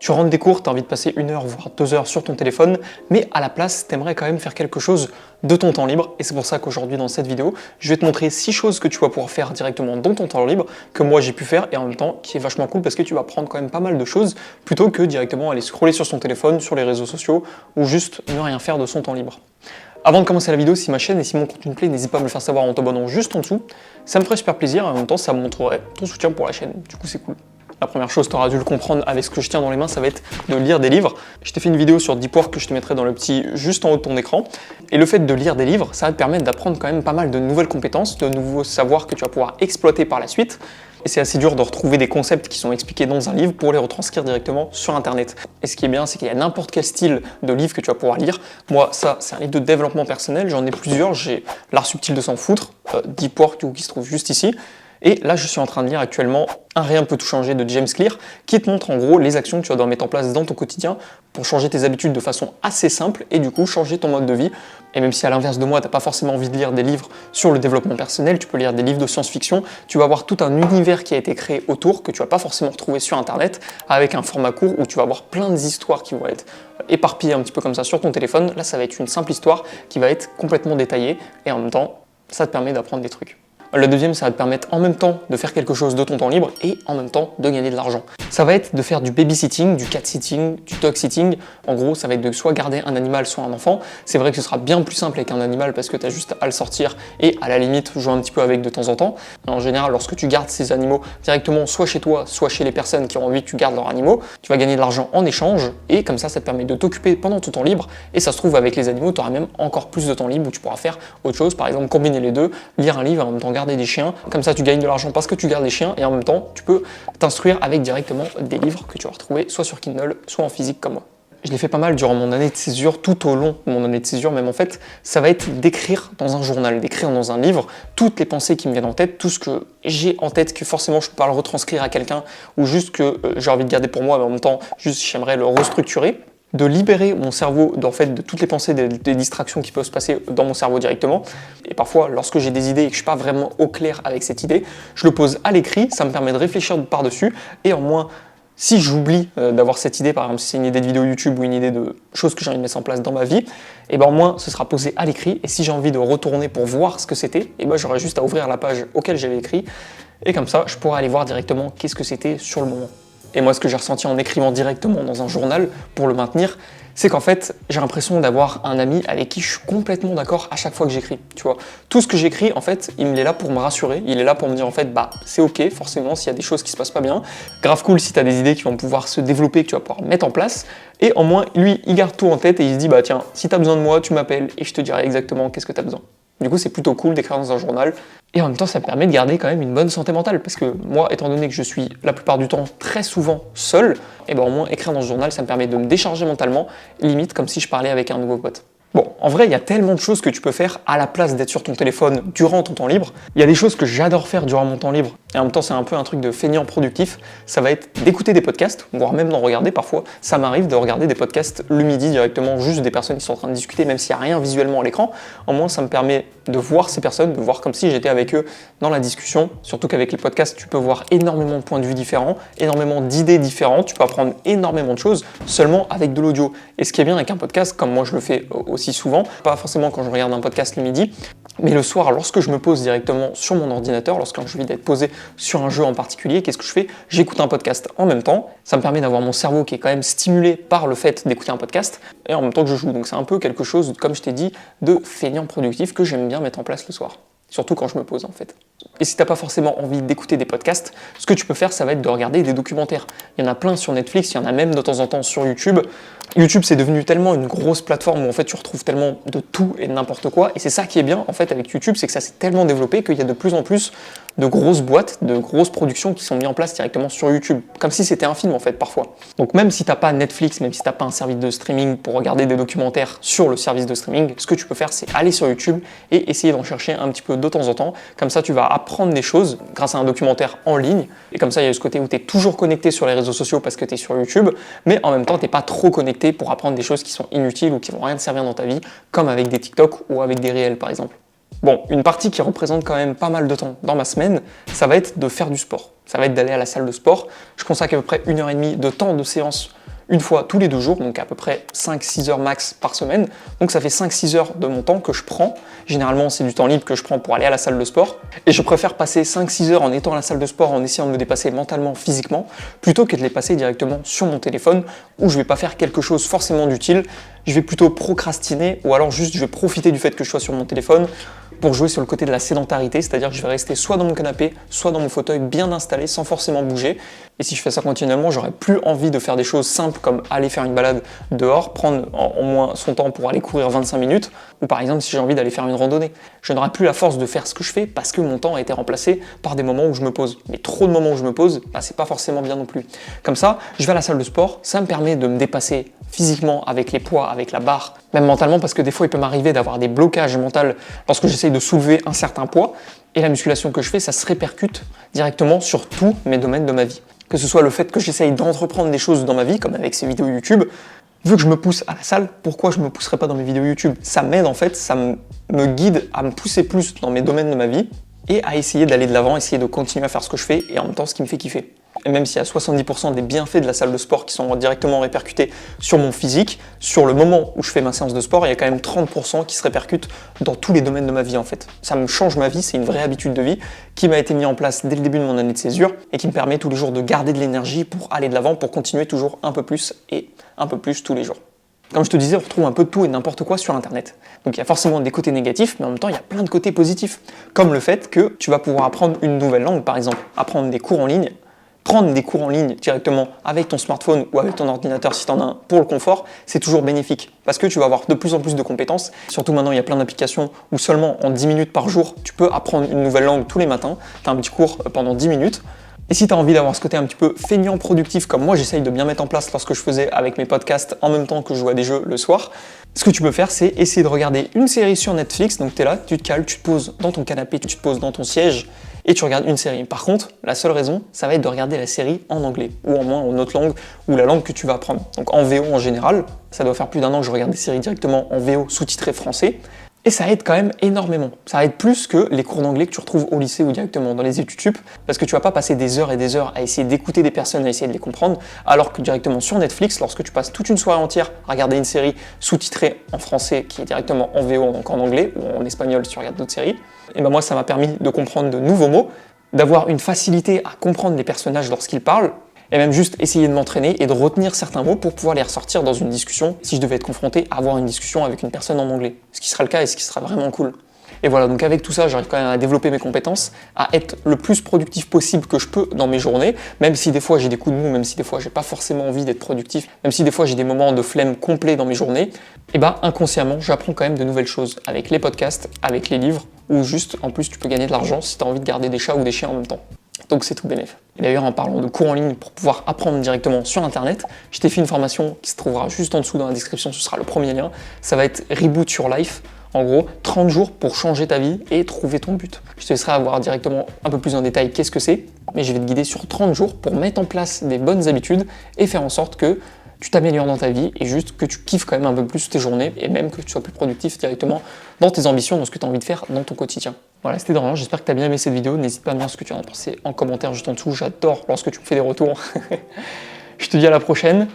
Tu rentres des cours, tu as envie de passer 1 heure, voire 2 heures sur ton téléphone, mais à la place, tu aimerais quand même faire quelque chose de ton temps libre. Et c'est pour ça qu'aujourd'hui, dans cette vidéo, je vais te montrer 6 choses que tu vas pouvoir faire directement dans ton temps libre, que moi j'ai pu faire, et en même temps, qui est vachement cool parce que tu vas prendre quand même pas mal de choses, plutôt que directement aller scroller sur son téléphone, sur les réseaux sociaux, ou juste ne rien faire de son temps libre. Avant de commencer la vidéo, si ma chaîne et si mon contenu te plaît, n'hésite pas à me le faire savoir en t'abonnant juste en dessous. Ça me ferait super plaisir et en même temps, ça montrerait ton soutien pour la chaîne. Du coup, c'est cool. La première chose, tu auras dû le comprendre avec ce que je tiens dans les mains, ça va être de lire des livres. Je t'ai fait une vidéo sur Deep Work que je te mettrai dans le petit juste en haut de ton écran. Et le fait de lire des livres, ça va te permettre d'apprendre quand même pas mal de nouvelles compétences, de nouveaux savoirs que tu vas pouvoir exploiter par la suite. Et c'est assez dur de retrouver des concepts qui sont expliqués dans un livre pour les retranscrire directement sur Internet. Et ce qui est bien, c'est qu'il y a n'importe quel style de livre que tu vas pouvoir lire. Moi, ça, c'est un livre de développement personnel. J'en ai plusieurs. J'ai L'art subtil de s'en foutre, Deep Work, qui se trouve juste ici. Et là, je suis en train de lire actuellement Un rien peut tout changer de James Clear, qui te montre en gros les actions que tu vas devoir mettre en place dans ton quotidien pour changer tes habitudes de façon assez simple et du coup changer ton mode de vie. Et même si à l'inverse de moi, t'as pas forcément envie de lire des livres sur le développement personnel, tu peux lire des livres de science-fiction, tu vas avoir tout un univers qui a été créé autour que tu vas pas forcément retrouver sur Internet avec un format court où tu vas avoir plein d'histoires qui vont être éparpillées un petit peu comme ça sur ton téléphone. Là, ça va être une simple histoire qui va être complètement détaillée et en même temps, ça te permet d'apprendre des trucs. Le deuxième, ça va te permettre en même temps de faire quelque chose de ton temps libre et en même temps de gagner de l'argent. Ça va être de faire du babysitting, du cat-sitting, du dog-sitting. En gros, ça va être de soit garder un animal, soit un enfant. C'est vrai que ce sera bien plus simple avec un animal parce que tu as juste à le sortir et à la limite jouer un petit peu avec de temps en temps. En général, lorsque tu gardes ces animaux directement soit chez toi, soit chez les personnes qui ont envie que tu gardes leurs animaux, tu vas gagner de l'argent en échange et comme ça te permet de t'occuper pendant ton temps libre. Et ça se trouve, avec les animaux, tu auras même encore plus de temps libre où tu pourras faire autre chose. Par exemple, combiner les deux, lire un livre et en même temps garder des chiens, comme ça tu gagnes de l'argent parce que tu gardes les chiens et en même temps tu peux t'instruire avec directement des livres que tu vas retrouver soit sur Kindle, soit en physique comme moi. Je l'ai fait pas mal durant mon année de césure, tout au long de mon année de césure même en fait, ça va être d'écrire dans un journal, d'écrire dans un livre toutes les pensées qui me viennent en tête, tout ce que j'ai en tête que forcément je peux pas le retranscrire à quelqu'un ou juste que j'ai envie de garder pour moi mais en même temps juste j'aimerais le restructurer. De libérer mon cerveau de toutes les pensées, des distractions qui peuvent se passer dans mon cerveau directement. Et parfois, lorsque j'ai des idées et que je ne suis pas vraiment au clair avec cette idée, je le pose à l'écrit, ça me permet de réfléchir par-dessus, et en moins, si j'oublie d'avoir cette idée, par exemple si c'est une idée de vidéo YouTube ou une idée de choses que j'ai envie de mettre en place dans ma vie, et ben au moins ce sera posé à l'écrit, et si j'ai envie de retourner pour voir ce que c'était, et ben j'aurai juste à ouvrir la page auquel j'avais écrit, et comme ça, je pourrai aller voir directement qu'est-ce que c'était sur le moment. Et moi, ce que j'ai ressenti en écrivant directement dans un journal pour le maintenir, c'est qu'en fait, j'ai l'impression d'avoir un ami avec qui je suis complètement d'accord à chaque fois que j'écris. Tu vois, tout ce que j'écris, en fait, il est là pour me rassurer. Il est là pour me dire, en fait, bah, c'est ok, forcément, s'il y a des choses qui se passent pas bien. Grave cool si tu as des idées qui vont pouvoir se développer, que tu vas pouvoir mettre en place. Et au moins, lui, il garde tout en tête et il se dit, bah tiens, si tu as besoin de moi, tu m'appelles et je te dirai exactement qu'est-ce que tu as besoin. Du coup, c'est plutôt cool d'écrire dans un journal. Et en même temps, ça me permet de garder quand même une bonne santé mentale. Parce que moi, étant donné que je suis la plupart du temps très souvent seul, et ben au moins écrire dans ce journal, ça me permet de me décharger mentalement, limite comme si je parlais avec un nouveau pote. Bon, en vrai, il y a tellement de choses que tu peux faire à la place d'être sur ton téléphone durant ton temps libre. Il y a des choses que j'adore faire durant mon temps libre, et en même temps, c'est un peu un truc de feignant productif. Ça va être d'écouter des podcasts, voire même d'en regarder parfois. Ça m'arrive de regarder des podcasts le midi directement, juste des personnes qui sont en train de discuter, même s'il n'y a rien visuellement à l'écran. Au moins, ça me permet de voir ces personnes, de voir comme si j'étais avec eux dans la discussion. Surtout qu'avec les podcasts, tu peux voir énormément de points de vue différents, énormément d'idées différentes. Tu peux apprendre énormément de choses seulement avec de l'audio. Et ce qui est bien avec un podcast, comme moi je le fais aussi souvent, pas forcément quand je regarde un podcast le midi, mais le soir, lorsque je me pose directement sur mon ordinateur, lorsque j'ai envie d'être posé sur un jeu en particulier, qu'est-ce que je fais? J'écoute un podcast en même temps. Ça me permet d'avoir mon cerveau qui est quand même stimulé par le fait d'écouter un podcast et en même temps que je joue. Donc c'est un peu quelque chose, comme je t'ai dit, de feignant productif que j'aime bien mettre en place le soir. Surtout quand je me pose en fait. Et si t'as pas forcément envie d'écouter des podcasts, ce que tu peux faire, ça va être de regarder des documentaires. Il y en a plein sur Netflix, il y en a même de temps en temps sur YouTube. YouTube, c'est devenu tellement une grosse plateforme où en fait tu retrouves tellement de tout et de n'importe quoi. Et c'est ça qui est bien en fait avec YouTube, c'est que ça s'est tellement développé qu'il y a de plus en plus de grosses boîtes, de grosses productions qui sont mises en place directement sur YouTube. Comme si c'était un film en fait parfois. Donc même si t'as pas Netflix, même si t'as pas un service de streaming pour regarder des documentaires sur le service de streaming, ce que tu peux faire, c'est aller sur YouTube et essayer d'en chercher un petit peu de temps en temps. Comme ça, tu vas apprendre des choses grâce à un documentaire en ligne. Et comme ça, il y a ce côté où tu es toujours connecté sur les réseaux sociaux parce que tu es sur YouTube, mais en même temps, tu n'es pas trop connecté pour apprendre des choses qui sont inutiles ou qui vont rien te servir dans ta vie, comme avec des TikTok ou avec des réels par exemple. Bon, une partie qui représente quand même pas mal de temps dans ma semaine, ça va être de faire du sport. Ça va être d'aller à la salle de sport. Je consacre à peu près 1h30 de temps de séance une fois tous les 2 jours, donc à peu près 5-6 heures max par semaine. Donc ça fait 5-6 heures de mon temps que je prends. Généralement, c'est du temps libre que je prends pour aller à la salle de sport. Et je préfère passer 5-6 heures en étant à la salle de sport, en essayant de me dépasser mentalement, physiquement, plutôt que de les passer directement sur mon téléphone, où je vais pas faire quelque chose forcément d'utile. Je vais plutôt procrastiner, ou alors juste je vais profiter du fait que je sois sur mon téléphone pour jouer sur le côté de la sédentarité, c'est-à-dire que je vais rester soit dans mon canapé, soit dans mon fauteuil bien installé sans forcément bouger. Et si je fais ça continuellement, j'aurai plus envie de faire des choses simples comme aller faire une balade dehors, prendre au moins son temps pour aller courir 25 minutes, ou par exemple si j'ai envie d'aller faire une randonnée. Je n'aurai plus la force de faire ce que je fais parce que mon temps a été remplacé par des moments où je me pose. Mais trop de moments où je me pose, c'est pas forcément bien non plus. Comme ça, je vais à la salle de sport, ça me permet de me dépasser physiquement avec les poids, avec la barre, même mentalement, parce que des fois il peut m'arriver d'avoir des blocages mentaux lorsque j'essaye de soulever un certain poids, et la musculation que je fais, ça se répercute directement sur tous mes domaines de ma vie. Que ce soit le fait que j'essaye d'entreprendre des choses dans ma vie, comme avec ces vidéos YouTube, vu que je me pousse à la salle, pourquoi je ne me pousserais pas dans mes vidéos YouTube? Ça m'aide en fait, ça me guide à me pousser plus dans mes domaines de ma vie, et à essayer d'aller de l'avant, essayer de continuer à faire ce que je fais, et en même temps ce qui me fait kiffer. Et même s'il y a 70% des bienfaits de la salle de sport qui sont directement répercutés sur mon physique, sur le moment où je fais ma séance de sport, il y a quand même 30% qui se répercutent dans tous les domaines de ma vie en fait. Ça me change ma vie, c'est une vraie habitude de vie qui m'a été mise en place dès le début de mon année de césure et qui me permet tous les jours de garder de l'énergie pour aller de l'avant, pour continuer toujours un peu plus et un peu plus tous les jours. Comme je te disais, on retrouve un peu de tout et n'importe quoi sur Internet. Donc il y a forcément des côtés négatifs, mais en même temps, il y a plein de côtés positifs. Comme le fait que tu vas pouvoir apprendre une nouvelle langue, par exemple, apprendre des cours en ligne. Prendre des cours en ligne directement avec ton smartphone ou avec ton ordinateur si tu en as un pour le confort, c'est toujours bénéfique parce que tu vas avoir de plus en plus de compétences. Surtout maintenant, il y a plein d'applications où seulement en 10 minutes par jour, tu peux apprendre une nouvelle langue tous les matins. Tu as un petit cours pendant 10 minutes. Et si tu as envie d'avoir ce côté un petit peu feignant productif comme moi j'essaye de bien mettre en place lorsque je faisais avec mes podcasts en même temps que je jouais à des jeux le soir, ce que tu peux faire c'est essayer de regarder une série sur Netflix. Donc tu es là, tu te cales, tu te poses dans ton canapé, tu te poses dans ton siège et tu regardes une série. Par contre, la seule raison, ça va être de regarder la série en anglais ou au moins en autre langue ou la langue que tu vas apprendre. Donc en VO en général, ça doit faire plus d'1 an que je regarde des séries directement en VO sous-titré français. Et ça aide quand même énormément. Ça aide plus que les cours d'anglais que tu retrouves au lycée ou directement dans les études sup, parce que tu vas pas passer des heures et des heures à essayer d'écouter des personnes, à essayer de les comprendre, alors que directement sur Netflix, lorsque tu passes toute une soirée entière à regarder une série sous-titrée en français qui est directement en VO, donc en anglais, ou en espagnol si tu regardes d'autres séries, et ben moi ça m'a permis de comprendre de nouveaux mots, d'avoir une facilité à comprendre les personnages lorsqu'ils parlent, et même juste essayer de m'entraîner et de retenir certains mots pour pouvoir les ressortir dans une discussion si je devais être confronté à avoir une discussion avec une personne en anglais. Ce qui sera le cas et ce qui sera vraiment cool. Et voilà, donc avec tout ça, j'arrive quand même à développer mes compétences, à être le plus productif possible que je peux dans mes journées, même si des fois j'ai des coups de mou, même si des fois j'ai pas forcément envie d'être productif, même si des fois j'ai des moments de flemme complet dans mes journées, et bah inconsciemment, j'apprends quand même de nouvelles choses avec les podcasts, avec les livres, ou juste en plus tu peux gagner de l'argent si tu as envie de garder des chats ou des chiens en même temps. Donc c'est tout bénef. Et d'ailleurs, en parlant de cours en ligne pour pouvoir apprendre directement sur Internet, je t'ai fait une formation qui se trouvera juste en dessous dans la description, ce sera le premier lien. Ça va être Reboot Your Life. En gros, 30 jours pour changer ta vie et trouver ton but. Je te laisserai voir directement un peu plus en détail qu'est-ce que c'est, mais je vais te guider sur 30 jours pour mettre en place des bonnes habitudes et faire en sorte que tu t'améliores dans ta vie et juste que tu kiffes quand même un peu plus tes journées et même que tu sois plus productif directement dans tes ambitions, dans ce que tu as envie de faire dans ton quotidien. Voilà, c'était Dorian, j'espère que tu as bien aimé cette vidéo. N'hésite pas à me dire ce que tu en as pensé en commentaire juste en dessous. J'adore lorsque tu me fais des retours. Je te dis à la prochaine.